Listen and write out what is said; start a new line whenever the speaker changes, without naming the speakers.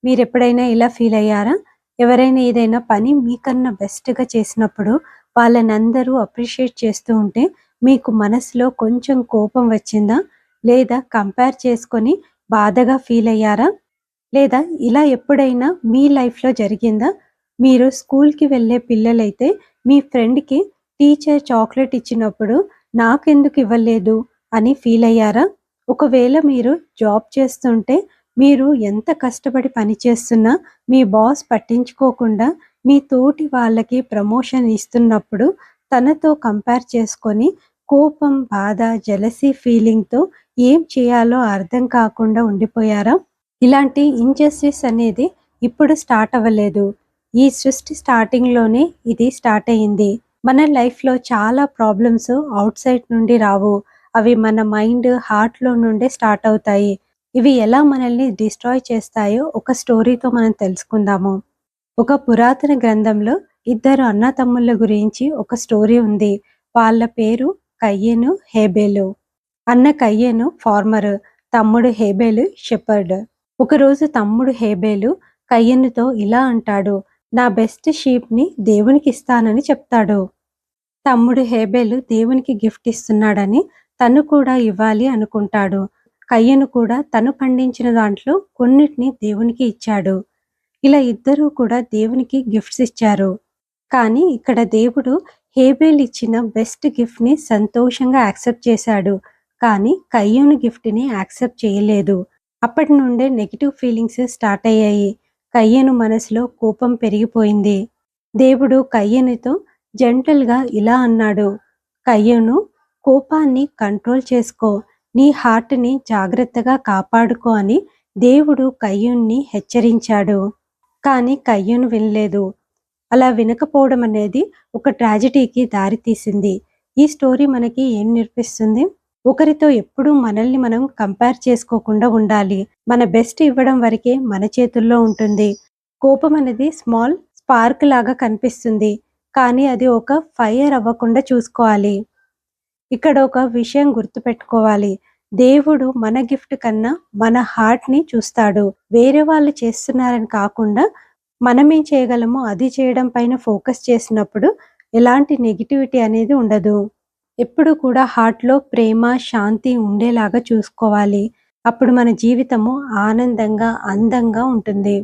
మీరెప్పుడైనా ఇలా ఫీల్ అయ్యారా? ఎవరైనా ఏదైనా పని మీకన్నా బెస్ట్‌గా చేసినప్పుడు వాళ్ళనందరూ అప్రిషియేట్ చేస్తూ ఉంటే మీకు మనసులో కొంచెం కోపం వచ్చిందా? లేదా కంపేర్ చేసుకొని బాధగా ఫీల్ అయ్యారా? లేదా ఇలా ఎప్పుడైనా మీ లైఫ్‌లో జరిగిందా? మీరు స్కూల్‌కి వెళ్ళే పిల్లలైతే మీ ఫ్రెండ్‌కి టీచర్ చాక్లెట్ ఇచ్చినప్పుడు నాకెందుకు ఇవ్వలేదు అని ఫీల్ అయ్యారా? ఒకవేళ మీరు జాబ్ చేస్తుంటే మీరు ఎంత కష్టపడి పని చేస్తున్నా మీ బాస్ పట్టించుకోకుండా మీ తోటి వాళ్ళకి ప్రమోషన్ ఇస్తున్నప్పుడు తనతో కంపేర్ చేసుకొని కోపం, బాధ, జెలసీ ఫీలింగ్‌తో ఏం చేయాలో అర్థం కాకుండా ఉండిపోయారా? ఇలాంటి ఇంజస్టిస్ అనేది ఇప్పుడు స్టార్ట్ అవ్వలేదు. ఈ సృష్టి స్టార్టింగ్‌లోనే ఇది స్టార్ట్ అయింది. మన లైఫ్‌లో చాలా ప్రాబ్లమ్స్ ఔట్ సైడ్ నుండి రావు. అవి మన మైండ్, హార్ట్‌లో నుండే స్టార్ట్ అవుతాయి. ఇవి ఎలా మనల్ని డిస్ట్రాయ్ చేస్తాయో ఒక స్టోరీతో మనం తెలుసుకుందాము. ఒక పురాతన గ్రంథంలో ఇద్దరు అన్నతమ్ముళ్ళ గురించి ఒక స్టోరీ ఉంది. వాళ్ళ పేరు కయ్యను, హేబెలు. అన్న కయ్యను ఫార్మర్, తమ్ముడు హేబెలు షెపర్డ్. ఒకరోజు తమ్ముడు హేబెలు కయ్యనుతో ఇలా అంటాడు, నా బెస్ట్ షీప్‌ని దేవునికిస్తానని చెప్తాడు. తమ్ముడు హేబెలు దేవునికి గిఫ్ట్ ఇస్తున్నాడని తను కూడా ఇవ్వాలి అనుకుంటాడు. కయ్యను కూడా తను పండించిన దాంట్లో కొన్నిటిని దేవునికి ఇచ్చాడు. ఇలా ఇద్దరూ కూడా దేవునికి గిఫ్ట్స్ ఇచ్చారు. కానీ ఇక్కడ దేవుడు హేబెల్ ఇచ్చిన బెస్ట్ గిఫ్ట్‌ని సంతోషంగా యాక్సెప్ట్ చేశాడు. కానీ కయ్యూను గిఫ్ట్‌ని యాక్సెప్ట్ చేయలేదు. అప్పటి నుండే నెగెటివ్ ఫీలింగ్స్ స్టార్ట్ అయ్యాయి. కయ్యను మనసులో కోపం పెరిగిపోయింది. దేవుడు కయ్యనుతో జెంటల్‌గా ఇలా అన్నాడు, కయ్యను, కోపాన్ని కంట్రోల్ చేసుకో. నీ హార్ట్‌ని జాగ్రత్తగా కాపాడుకో అని దేవుడు కయ్యూన్ని హెచ్చరించాడు. కానీ కయ్యూను వినలేదు. అలా వినకపోవడం అనేది ఒక ట్రాజెడీకి దారితీసింది. ఈ స్టోరీ మనకి ఏం నేర్పిస్తుంది? ఒకరితో ఎప్పుడూ మనల్ని మనం కంపేర్ చేసుకోకుండా ఉండాలి. మన బెస్ట్ ఇవ్వడం వరకే మన చేతుల్లో ఉంటుంది. కోపం అనేది స్మాల్ స్పార్క్ లాగా కనిపిస్తుంది. కానీ అది ఒక ఫైర్ అవ్వకుండా చూసుకోవాలి. ఇక్కడ ఒక విషయం గుర్తుపెట్టుకోవాలి. దేవుడు మన గిఫ్ట్ కన్నా మన హార్ట్‌ని చూస్తాడు. వేరే వాళ్ళు చేస్తున్నారని కాకుండా మనమేం చేయగలమో అది చేయడం పైన ఫోకస్ చేసినప్పుడు ఎలాంటి నెగటివిటీ అనేది ఉండదు. ఎప్పుడు కూడా హార్ట్‌లో ప్రేమ, శాంతి ఉండేలాగా చూసుకోవాలి. అప్పుడు మన జీవితము ఆనందంగా, అందంగా ఉంటుంది.